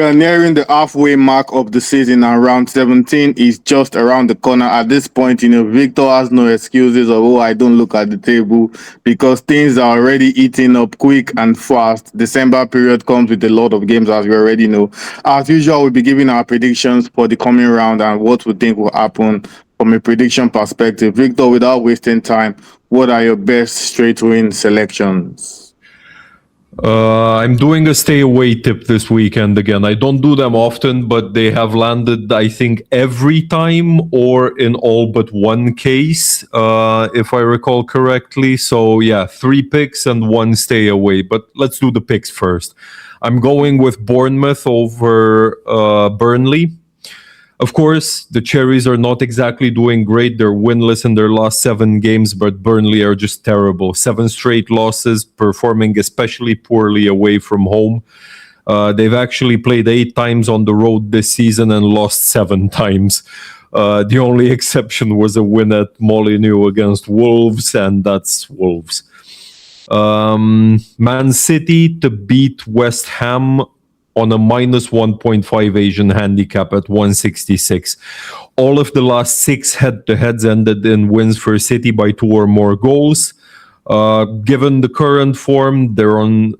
We are nearing the halfway mark of the season, and round 17 is just around the corner. At this point, Victor has no excuses of, oh, I don't look at the table, because things are already eating up quick and fast. December period comes with a lot of games, as we already know. As usual, we'll be giving our predictions for the coming round and what we think will happen from a prediction perspective. Victor, without wasting time, what are your best straight win selections? I'm doing a stay away tip this weekend again. I don't do them often, but they have landed, I think, every time or in all but one case, if I recall correctly. So, yeah, 3 picks and 1 stay away. But let's do the picks first. I'm going with Bournemouth over Burnley. Of course, the Cherries are not exactly doing great. They're winless in their last 7 games, but Burnley are just terrible. 7 straight losses, performing especially poorly away from home. They've actually played 8 times on the road this season and lost 7 times. The only exception was a win at Molineux against Wolves, and that's Wolves. Man City to beat West Ham on a minus 1.5 Asian handicap at 166. All of the last 6 head-to-heads ended in wins for City by 2 or more goals. Given the current form, they're on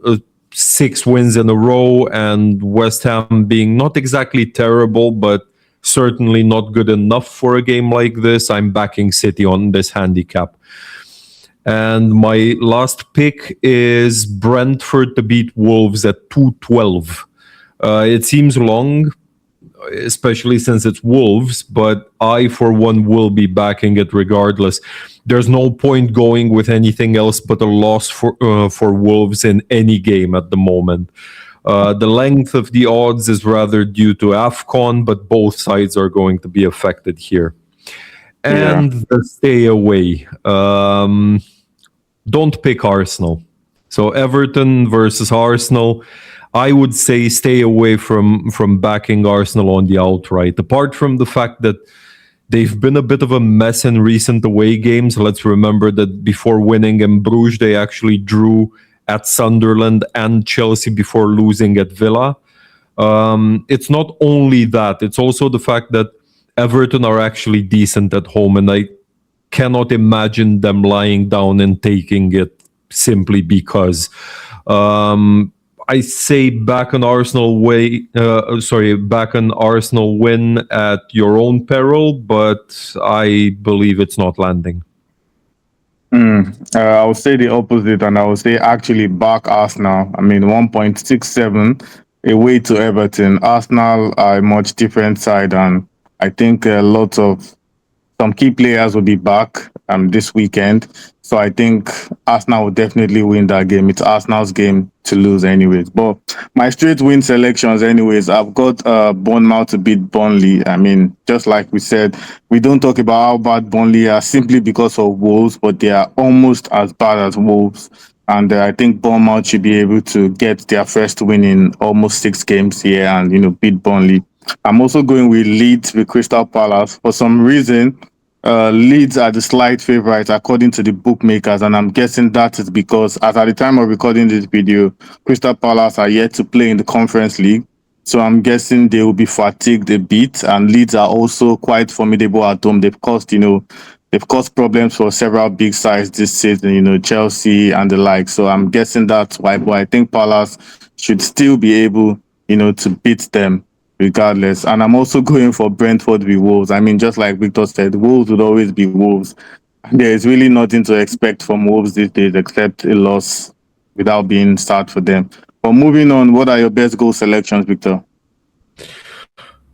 6 wins in a row, and West Ham being not exactly terrible, but certainly not good enough for a game like this, I'm backing City on this handicap. And my last pick is Brentford to beat Wolves at 212. It seems long, especially since it's Wolves, but I, for one, will be backing it regardless. There's no point going with anything else but a loss for Wolves in any game at the moment. The length of the odds is rather due to AFCON, but both sides are going to be affected here. And the stay away. Don't pick Arsenal. So Everton versus Arsenal. I would say stay away from backing Arsenal on the outright. Apart from the fact that they've been a bit of a mess in recent away games. Let's remember that before winning in Bruges, they actually drew at Sunderland and Chelsea before losing at Villa. It's not only that, it's also the fact that Everton are actually decent at home, and I cannot imagine them lying down and taking it simply because. I say back an Arsenal back an Arsenal win at your own peril, but I believe it's not landing. I would say the opposite, and I would say actually back Arsenal. 1.67 away to Everton. Arsenal are a much different side, and I think some key players will be back this weekend. So I think Arsenal will definitely win that game. It's Arsenal's game to lose anyways. But my straight win selections anyways, I've got Bournemouth to beat Burnley. Just like we said, we don't talk about how bad Burnley are simply because of Wolves, but they are almost as bad as Wolves. And I think Bournemouth should be able to get their first win in almost 6 games here and, beat Burnley. I'm also going with Leeds with Crystal Palace. For some reason, Leeds are the slight favorites according to the bookmakers, and I'm guessing that is because as at the time of recording this video, Crystal Palace are yet to play in the Conference League, so I'm guessing they will be fatigued a bit. And Leeds are also quite formidable at home. They've caused problems for several big sides this season, Chelsea and the like. So I'm guessing that's why. But I think Palace should still be able, to beat them regardless. And I'm also going for Brentford with Wolves. Just like Victor said, Wolves would always be Wolves. There is really nothing to expect from Wolves these days except a loss without being sad for them. But moving on, what are your best goal selections, Victor?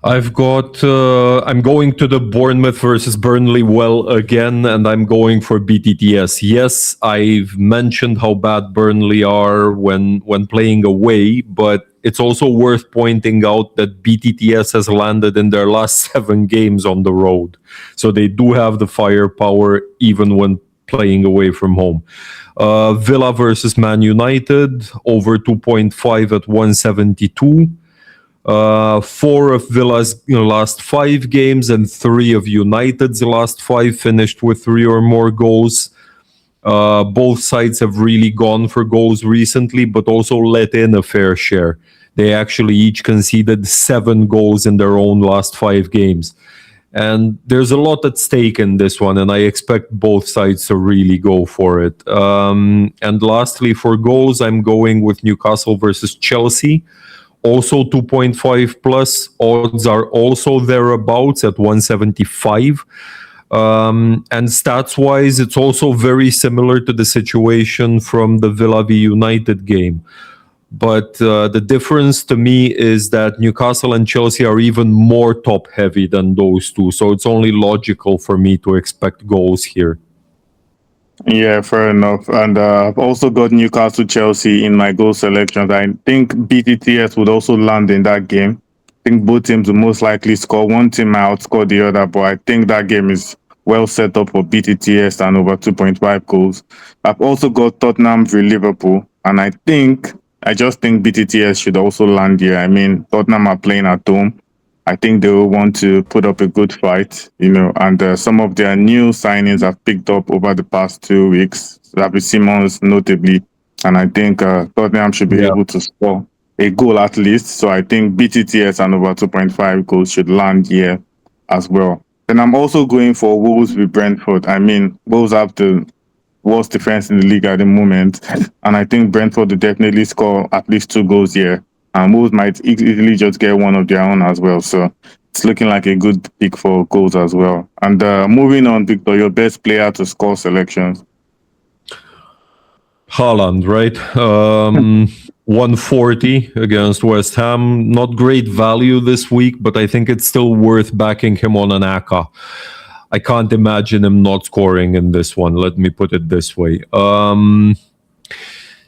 I'm going to the Bournemouth versus Burnley well again, and I'm going for BTTS. Yes, I've mentioned how bad Burnley are when playing away, but it's also worth pointing out that BTTS has landed in their last 7 games on the road. So they do have the firepower even when playing away from home. Villa versus Man United, over 2.5 at 172. 4 of Villa's last 5 games and 3 of United's last 5 finished with 3 or more goals. Both sides have really gone for goals recently, but also let in a fair share. They actually each conceded 7 goals in their own last 5 games. And there's a lot at stake in this one, and I expect both sides to really go for it. And lastly, for goals, I'm going with Newcastle versus Chelsea. Also 2.5 plus. Odds are also thereabouts at 175. And stats wise, it's also very similar to the situation from the Villa v United game. But the difference to me is that Newcastle and Chelsea are even more top heavy than those two. So it's only logical for me to expect goals here. Yeah, fair enough. And I've also got Newcastle Chelsea in my goal selections. I think BTTS would also land in that game. I think both teams will most likely score. One team might outscore the other, but I think that game is well set up for BTTS and over 2.5 goals. I've also got Tottenham v Liverpool, and I just think BTTS should also land here. I mean, Tottenham are playing at home. I think they will want to put up a good fight, and some of their new signings have picked up over the past 2 weeks. Xavi Simons, notably, and I think Tottenham should be able to score a goal at least. So I think BTTS and over 2.5 goals should land here as well. Then I'm also going for Wolves with Brentford. I mean, Wolves have the worst defense in the league at the moment, and I think Brentford will definitely score at least 2 goals here. And Wolves might easily just get one of their own as well. So it's looking like a good pick for goals as well. And moving on, Victor, your best player to score selections. Haaland, right? 140 against West Ham. Not great value this week, but I think it's still worth backing him on an ACA. I can't imagine him not scoring in this one. Let me put it this way.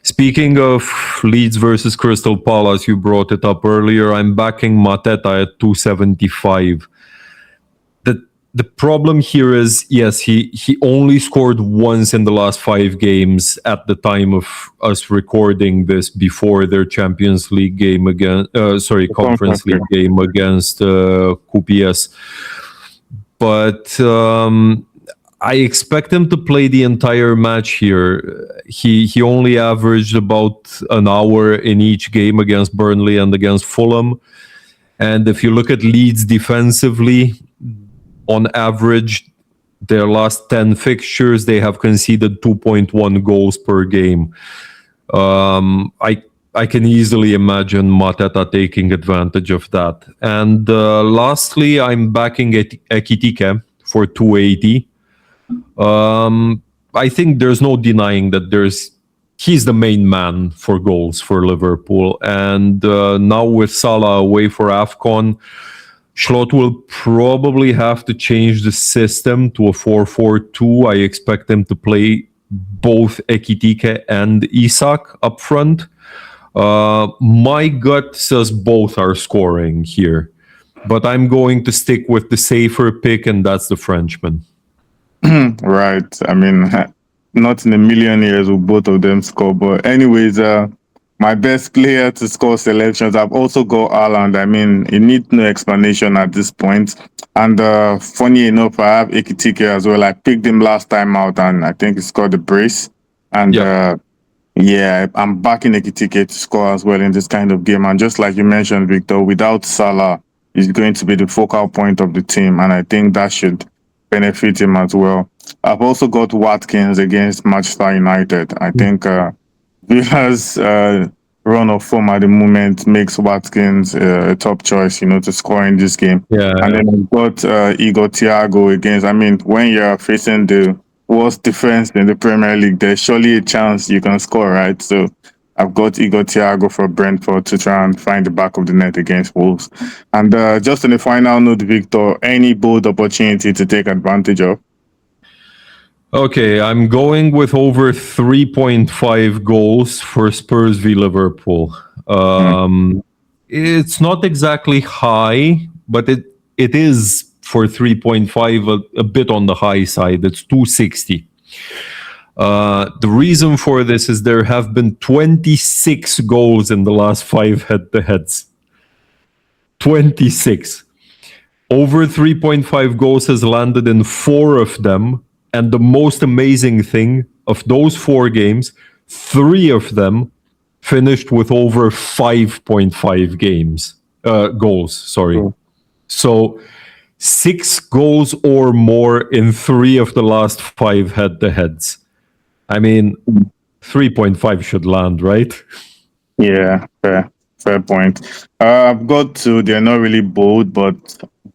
Speaking of Leeds versus Crystal Palace, you brought it up earlier. I'm backing Mateta at 275. The problem here is, yes, he only scored once in the last 5 games at the time of us recording this before their Champions League game Conference League game against QPS. But I expect him to play the entire match here. He only averaged about an hour in each game against Burnley and against Fulham. And if you look at Leeds defensively, on average, their last 10 fixtures, they have conceded 2.1 goals per game. I can easily imagine Mateta taking advantage of that. And lastly, I'm backing Ekitike for 280. I think there's no denying that he's the main man for goals for Liverpool. And now with Salah away for AFCON, Schlott will probably have to change the system to a 4-4-2. I expect him to play both Ekitike and Isak up front. My gut says both are scoring here, but I'm going to stick with the safer pick, and that's the Frenchman. Right. I mean, not in a million years will both of them score. But anyways, my best player to score selections, I've also got Haaland. I mean, it needs no explanation at this point. And funny enough, I have Ekitike as well. I picked him last time out, and I think he scored the brace. And I'm backing Ekitike to score as well in this kind of game. And just like you mentioned, Victor, without Salah, he's going to be the focal point of the team. And I think that should benefit him as well. I've also got Watkins against Manchester United. I think Villa's run of form at the moment makes Watkins a top choice, to score in this game. Yeah. And then I've got Igor Thiago against, when you're facing the worst defense in the Premier League, there's surely a chance you can score, right? So I've got Igor Thiago for Brentford to try and find the back of the net against Wolves. And just on the final note, Victor, any bold opportunity to take advantage of? Okay, I'm going with over 3.5 goals for Spurs v Liverpool. It's not exactly high, but it is for 3.5 a bit on the high side. It's 260. The reason for this is there have been 26 goals in the last 5 head-to-heads. 26. Over 3.5 goals has landed in 4 of them. And the most amazing thing, of those 4 games, 3 of them finished with over 5.5 goals. Sorry. Cool. So 6 goals or more in 3 of the last 5 head-to-heads. I mean, 3.5 should land, right? Yeah, fair point. I've got two. They're not really bold, but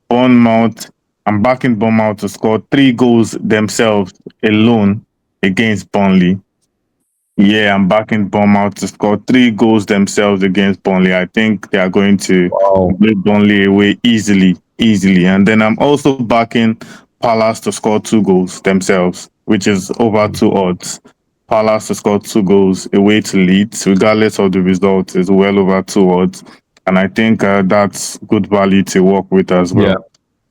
Bournemouth. I'm backing Bournemouth to score 3 goals themselves alone against Burnley. Yeah, I'm backing Bournemouth to score 3 goals themselves against Burnley. I think they are going to Wow. give Burnley away easily. And then I'm also backing Palace to score 2 goals themselves, which is over 2 odds. Palace to score 2 goals away to Leeds, regardless of the result, is well over 2 odds. And I think that's good value to work with as well. Yeah.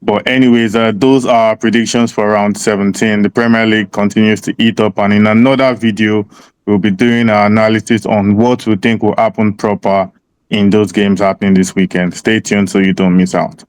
But anyways, those are predictions for round 17. The Premier League continues to eat up, and in another video, we'll be doing our analysis on what we think will happen proper in those games happening this weekend. Stay tuned so you don't miss out.